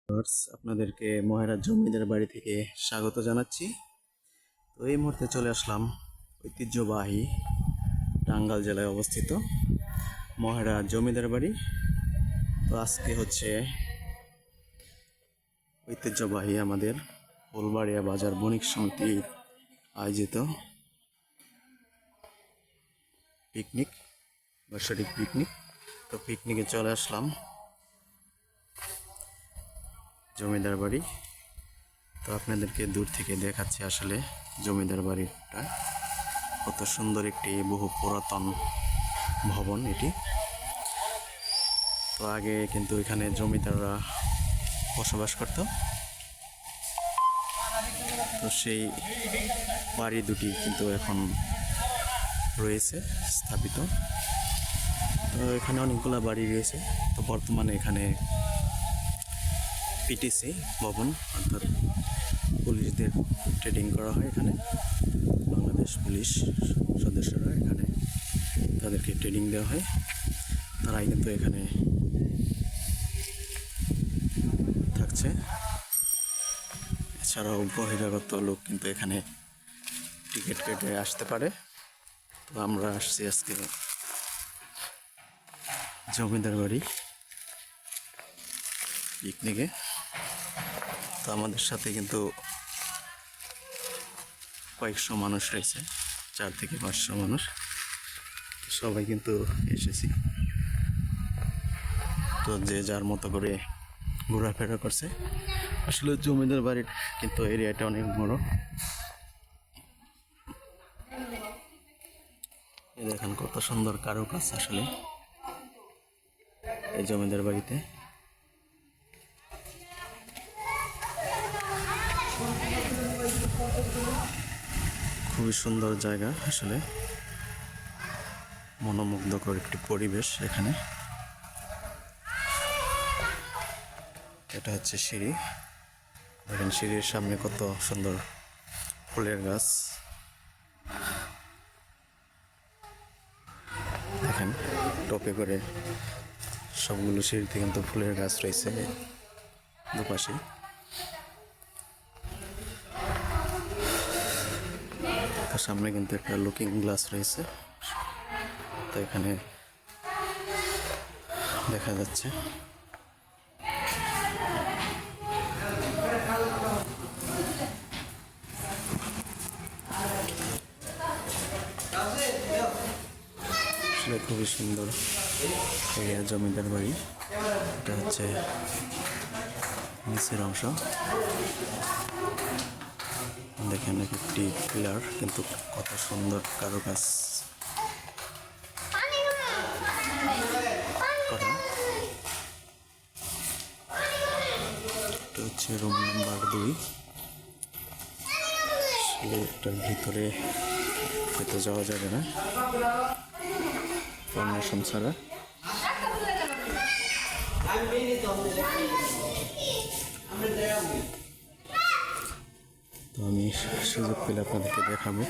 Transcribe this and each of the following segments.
Viewers, আপনাদেরকে মহেরার জমিদার বাড়ি থেকে স্বাগত জানাচ্ছি। তো এই মুহূর্তে চলে আসলাম ঐতিহ্যবাহী টাঙ্গাইল জেলায় অবস্থিত মহেরা জমিদার বাড়ি। তো আজকে হচ্ছে ঐতিহ্যবাহী আমাদের ফুলবাড়িয়া বাজার বণিক সমিতি আয়োজিত পিকনিক, বার্ষিক পিকনিক। তো পিকনিকে চলে আসলাম জমিদার বাড়ি। তো আপনাদেরকে দূর থেকে দেখাচ্ছি আসলে জমিদার বাড়িটা কত সুন্দর একটি বহু পুরাতন ভবন এটি। তো আগে কিন্তু এখানে জমিদাররা বসবাস করত। তো সেই বাড়ি দুটি কিন্তু এখন রয়েছে স্থাপিত। তো এখানে অনেকগুলো বাড়ি রয়েছে। তো বর্তমানে এখানে পিটিসি ভবন, অর্থাৎ পুলিশদের ট্রেনিং করা হয়। এখানে বাংলাদেশ পুলিশ সদস্যরা এখানে তাদেরকে ট্রেনিং দেওয়া হয়। তারাই কিন্তু এখানে থাকছে। এছাড়াও বহিরাগত লোক কিন্তু এখানে টিকিট কেটে আসতে পারে। তো আমরা আসছি আজকে জমিদার বাড়ি পিকনিকে। তো আমাদের সাথে কিন্তু কয়েকশো মানুষ রয়েছে, 4 থেকে 500 মানুষ। সবাই কিন্তু এসেছি। তো যে যার মতো করে ঘোরাফেরা করছে। আসলে জমিদার বাড়ির কিন্তু এরিয়াটা অনেক বড়। এই দেখেন কত সুন্দর কারুকাজ আসলে এই জমিদার বাড়িতে। খুবই সুন্দর জায়গা, আসলে মনোমুগ্ধকর একটি পরিবেশ এখানে। এটা হচ্ছে সিঁড়ি, দেখেন সিঁড়ির সামনে কত সুন্দর ফুলের গাছ। দেখেন টপে করে সবগুলো সিঁড়িতে কিন্তু ফুলের গাছ রয়েছে দুপাশে। তার সামনে কিন্তু একটা লুকিং গ্লাস রয়েছে। তো এখানে দেখা যাচ্ছে আসলে খুবই সুন্দর এরিয়া জমিদার বাড়ি। এটা হচ্ছে নিচের অংশ। দেখেন একটি পিলার কিন্তু কত সুন্দর কারুকাজ করা। এটা হচ্ছে রুম নাম্বার 2। এটার ভিতরে হয়তো যাওয়া যাবে না পারমিশন ছাড়া। তো আমি সুযোগ পেলে আপনাদেরকে দেখাবো।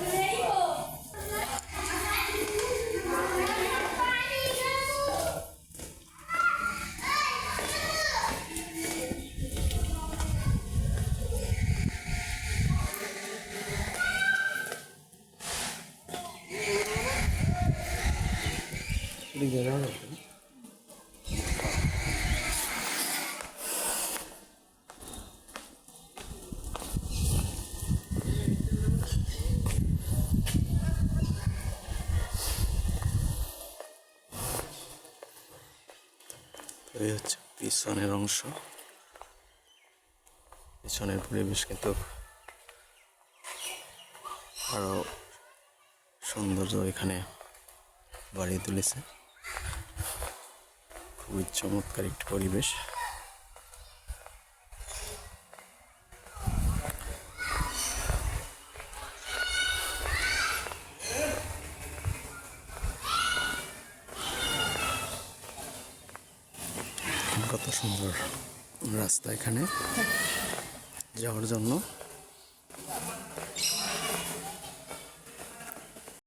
এই হচ্ছে পিছনের অংশ। পিছনের পরিবেশ কিন্তু আরো সৌন্দর্য এখানে বাড়িয়ে তুলেছে। খুবই চমৎকার একটি পরিবেশ। কত সুন্দর রাস্তা এখানে যাওয়ার জন্য।